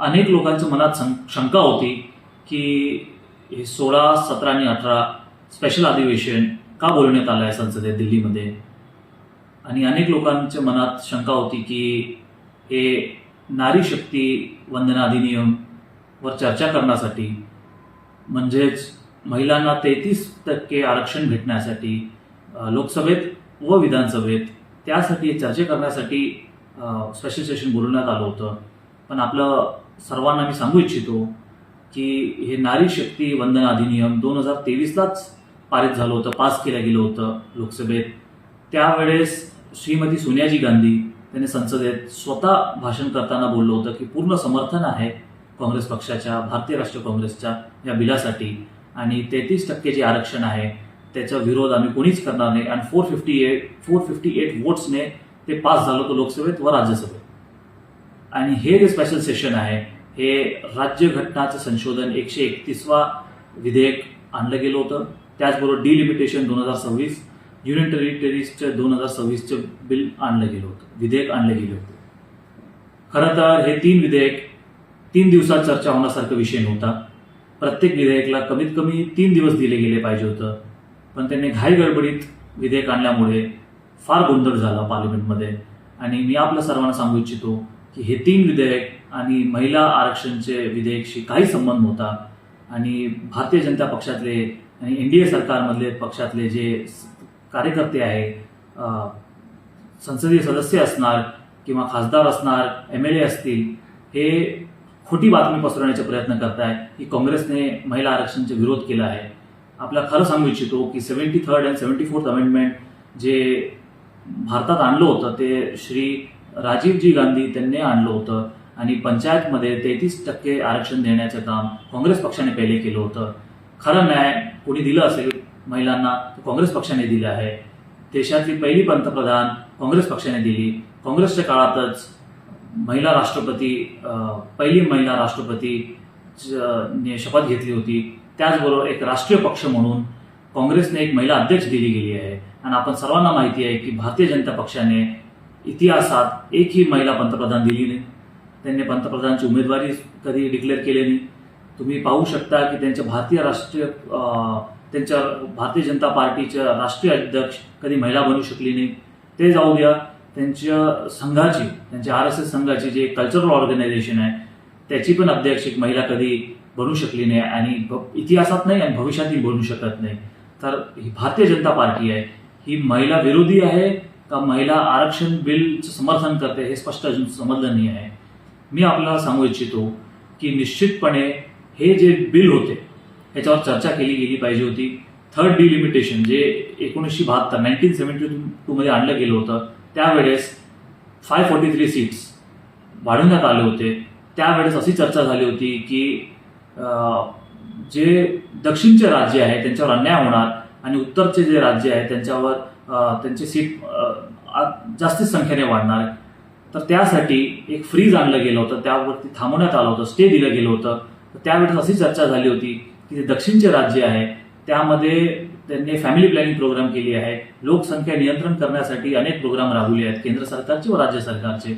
अनेक लोकांच्या मनात शंका होती की हे 16, 17 आणि 18 स्पेशल अधिवेशन का बोलवण्यात आलं आहे संसदेत दिल्लीमध्ये. आणि अनेक लोकांच्या मनात शंका होती की हे नारी शक्ती वंदना अधिनियमवर चर्चा करण्यासाठी, म्हणजेच महिलांना 33% आरक्षण भेटण्यासाठी लोकसभेत व विधानसभेत त्यासाठी चर्चा करण्यासाठी स्पेशल सेशन बोलवण्यात आलं होतं. पण आपलं सर्वांना मी सांगू इच्छितो की हे नारी शक्ती वंदना अधिनियम 2023लाच पारित झालं होतं, पास केलं गेलं होतं लोकसभेत. त्यावेळेस श्रीमती सोनियाजी गांधी त्यांनी संसदेत स्वतः भाषण करताना बोललं होतं की पूर्ण समर्थन आहे काँग्रेस पक्षाच्या, भारतीय राष्ट्रीय काँग्रेसच्या या बिलासाठी, आणि 33% जे आरक्षण आहे त्याचा विरोध आम्ही कोणीच करणार नाही. आणि 458 वोट्सने ते पास झालं होतं लोकसभेत व राज्यसभेत. आणि हे जे स्पेशल सेशन आहे हे राज्यघटनाचं संशोधन 131वा विधेयक आणलं गेलं होतं. त्याचबरोबर डिलिमिटेशन 2026, युनियन टेरिटरीजचं 2026चं बिल आणलं गेलं होतं, विधेयक आणलं गेलं होतं. खरं तर हे 3 विधेयक 3 दिवसात चर्चा होण्यासारखा विषय नव्हता. प्रत्येक विधेयकला कमीत कमी 3 दिवस दिले गेले पाहिजे होतं. पण त्यांनी घाईगडबडीत विधेयक आणल्यामुळे फार गोंधळ झाला पार्लिमेंटमध्ये. आणि मी आपल्या सर्वांना सांगू इच्छितो की हे 3 विधेयक आणि महिला आरक्षणचे विधेयकशी काही संबंध नव्हता. आणि भारतीय जनता पक्षातले आणि एनडीए सरकारमधले पक्षातले जे कार्यकर्ते आहे, संसदीय सदस्य असणार किंवा खासदार असणार, MLA असतील, हे खोटी बातमी पसरवण्याचा प्रयत्न करताय की काँग्रेसने महिला आरक्षणाचा विरोध केला आहे. आपल्याला खरं सांगू इच्छितो की 73rd आणि 74th अमेंडमेंट जे भारतात आणलं होतं ते श्री राजीवजी गांधी त्यांनी आणलं होतं. आणि पंचायतमध्ये 33% आरक्षण देण्याचं काम काँग्रेस पक्षाने पहिले केलं होतं. खरं न्याय कोणी दिलं असेल महिलांना तर काँग्रेस पक्षाने दिलं आहे. देशातली पहिली पंतप्रधान काँग्रेस पक्षाने दिली. काँग्रेसच्या काळातच पहिली महिला राष्ट्रपती शपथ घेतली होती. त्याचबरोबर एक राष्ट्रीय पक्ष म्हणून काँग्रेसने एक महिला अध्यक्ष दिली गेली आहे. आणि आपण सर्वांना माहिती आहे की भारतीय जनता पक्षाने इतिहासात एकही महिला पंतप्रधान दिली नाही. त्यांनी पंतप्रधानांची उमेदवारी कधी डिक्लेअर केली नाही. तुम्ही पाहू शकता की त्यांच्या भारतीय जनता पार्टीच्या राष्ट्रीय अध्यक्ष कधी महिला बनू शकली नाही. ते जाऊ द्या, त्यांच्या RSS संघाची जे कल्चरल ऑर्गनायझेशन आहे त्याची पण अध्यक्ष एक महिला कधी बनू शकली नाही आणि इतिहासात नाही आणि भविष्यातही बनू शकत नाही. तर ही भारतीय जनता पार्टी आहे, ही महिला विरोधी आहे का महिला आरक्षण बिलचं समर्थन करते हे स्पष्ट अजून समजलं नाही आहे. मी आपल्याला सांगू इच्छितो की निश्चितपणे हे जे बिल होते ह्याच्यावर चर्चा केली गेली पाहिजे होती. 3rd डिलिमिटेशन जे 1972 मध्ये आणलं गेलं होतं, त्यावेळेस 543 सीट्स वाढवण्यात आले होते. त्यावेळेस अशी चर्चा झाली होती की जे दक्षिणचे राज्य आहे त्यांच्यावर अन्याय होणार आणि उत्तरचे जे राज्य आहे त्यांच्यावर त्यांची सीट जास्तीत संख्येने वाढणार. तर त्यासाठी एक फ्रीज आणलं गेलं होतं, त्यावरती थांबवण्यात आलं होतं, स्टे दिलं गेलं होतं. तर त्यावेळेस अशी चर्चा झाली होती की जे दक्षिणचे राज्य आहे त्यामध्ये त्यांनी फॅमिली प्लॅनिंग प्रोग्राम केली आहे, लोकसंख्या नियंत्रण करण्यासाठी अनेक प्रोग्राम राबवले आहेत केंद्र सरकारचे व राज्य सरकारचे.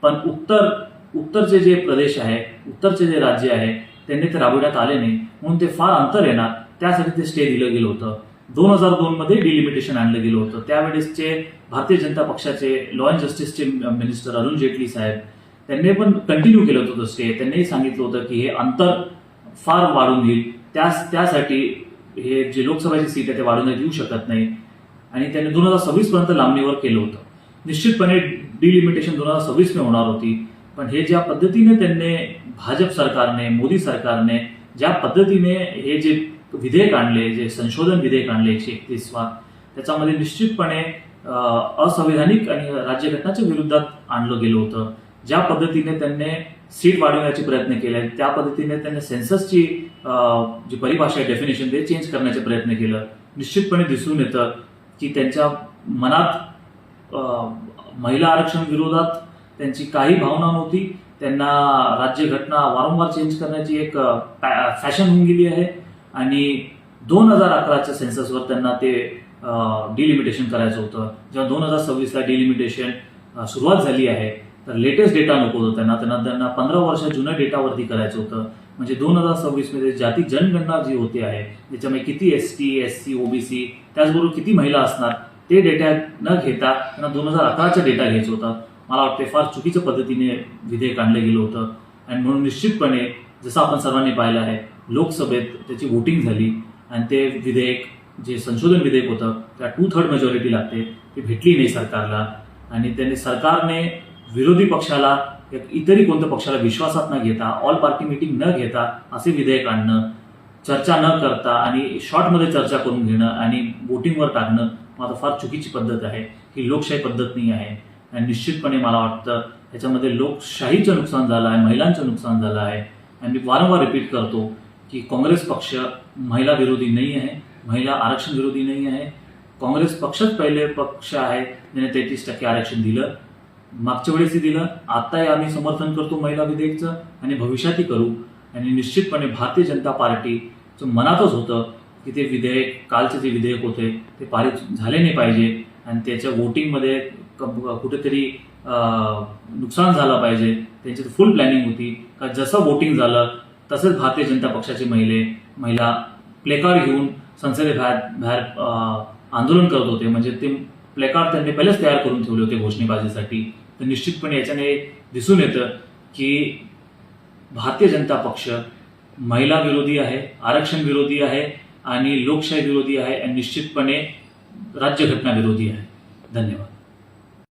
पण उत्तरचे जे प्रदेश आहे, उत्तरचे जे राज्य आहे त्यांनी ते राबवण्यात आले नाही, म्हणून ते फार अंतर येणार. त्यासाठी ते स्टे दिलं गेलं होतं. 2002 मध्ये डिलिमिटेशन आणलं गेलं होतं. त्यावेळेसचे भारतीय जनता पक्षाचे लॉ अँड जस्टिसचे मिनिस्टर अरुण जेटली साहेब त्यांनी पण कंटिन्यू केलं होतं स्टे. त्यांनी सांगितलं होतं की हे अंतर फार वाढून येईल, त्यासाठी हे जे लोकसभेची सीट आहे ते वाढवण्यात येऊ शकत नाही. आणि त्यांनी 2026 पर्यंत लांबणीवर केलं होतं. निश्चितपणे डिलिमिटेशन 2026 में होणार होती. पण हे ज्या पद्धतीने त्यांनी भाजप सरकारने, मोदी सरकारने ज्या पद्धतीने हे जे विधेयक आणले, जे संशोधन विधेयक आणले 131वा, त्याच्यामध्ये निश्चितपणे असंवैधानिक आणि राज्यघटनाच्या विरुद्धात आणलं गेलं होतं. ज्या पद्धतीने त्यांनी सीट वाढवण्याचे प्रयत्न केले, त्या पद्धतीने त्यांनी सेन्ससची जी परिभाषा आहे, डेफिनेशन, ते चेंज करण्याचे प्रयत्न केलं. निश्चितपणे दिसून येतं की त्यांच्या मनात महिला आरक्षण विरोधात त्यांची काही भावना नव्हती. त्यांना राज्यघटना वारंवार चेंज करण्याची एक फॅशन होऊन गेली आहे. आणि 2011च्या सेन्ससवर त्यांना ते डिलिमिटेशन करायचं होतं. जेव्हा 2026ला डिलिमिटेशन सुरुवात झाली आहे तर लेटेस्ट डेटा नको होतं त्यांना 15 वर्ष जुन्या डेटावरती करायचं होतं. म्हणजे 2026 जाती जनगणना जी होते आहे त्याच्यामध्ये किती ST, SC, OBC त्याचबरोबर किती महिला असणार ते डेटा न घेता त्यांना 2011चा डेटा घ्यायचा होता. मला वाटते फार चुकीच्या पद्धतीने विधेयक आणलं गेलं होतं. आणि म्हणून निश्चितपणे जसं आपण सर्वांनी पाहिलं आहे लोकसभेत त्याची वोटिंग झाली आणि ते विधेयक जे संशोधन विधेयक होतं त्या 2/3 मेजॉरिटी लागते ती भेटली नाही सरकारला. आणि सरकारने विरोधी पक्षाला इतरही कोणत्या पक्षाला विश्वासात न घेता ऑल पार्टी मीटिंग न घेता असे विधेयक आणणं, चर्चा न करता आणि शॉर्टमध्ये चर्चा करून घेणं आणि वोटिंगवर टाकणं माझं फार चुकीची पद्धत आहे. ही लोकशाही पद्धत नाही आहे. आणि निश्चितपणे मला वाटतं याच्यामध्ये लोकशाहीचं नुकसान झालं आहे, महिलांचं नुकसान झालं आहे. आणि मी वारंवार रिपीट करतो की काँग्रेस पक्ष महिला विरोधी नाही आहे, महिला आरक्षण विरोधी नाही आहे. काँग्रेस पक्षच पहिले पक्ष आहे ज्याने 33% आरक्षण दिलं. मागच्या वेळेसही दिलं, आत्ताही आम्ही समर्थन करतो महिला विधेयकचं आणि भविष्यातही करू. आणि निश्चितपणे भारतीय जनता पार्टीचं मनातच होतं की ते विधेयक कालचे जे विधेयक होते ते पारित झाले नाही पाहिजे आणि त्याच्या वोटिंगमध्ये कुठेतरी नुकसान झालं पाहिजे. त्यांची फुल प्लॅनिंग होती का जसं वोटिंग झालं तसंच भारतीय जनता पक्षाचे महिला प्लेकार्ड घेऊन संसदेबाहेर आंदोलन करत होते. म्हणजे ते प्लेकार्ड त्यांनी पहिलेच तयार करून ठेवले होते घोषणेबाजीसाठी. तर निश्चितपणे याच्याने दिसून येतं की भारतीय जनता पक्ष महिला विरोधी आहे, आरक्षण विरोधी आहे आणि लोकशाही विरोधी आहे आणि निश्चितपणे राज्यघटना विरोधी आहे. धन्यवाद.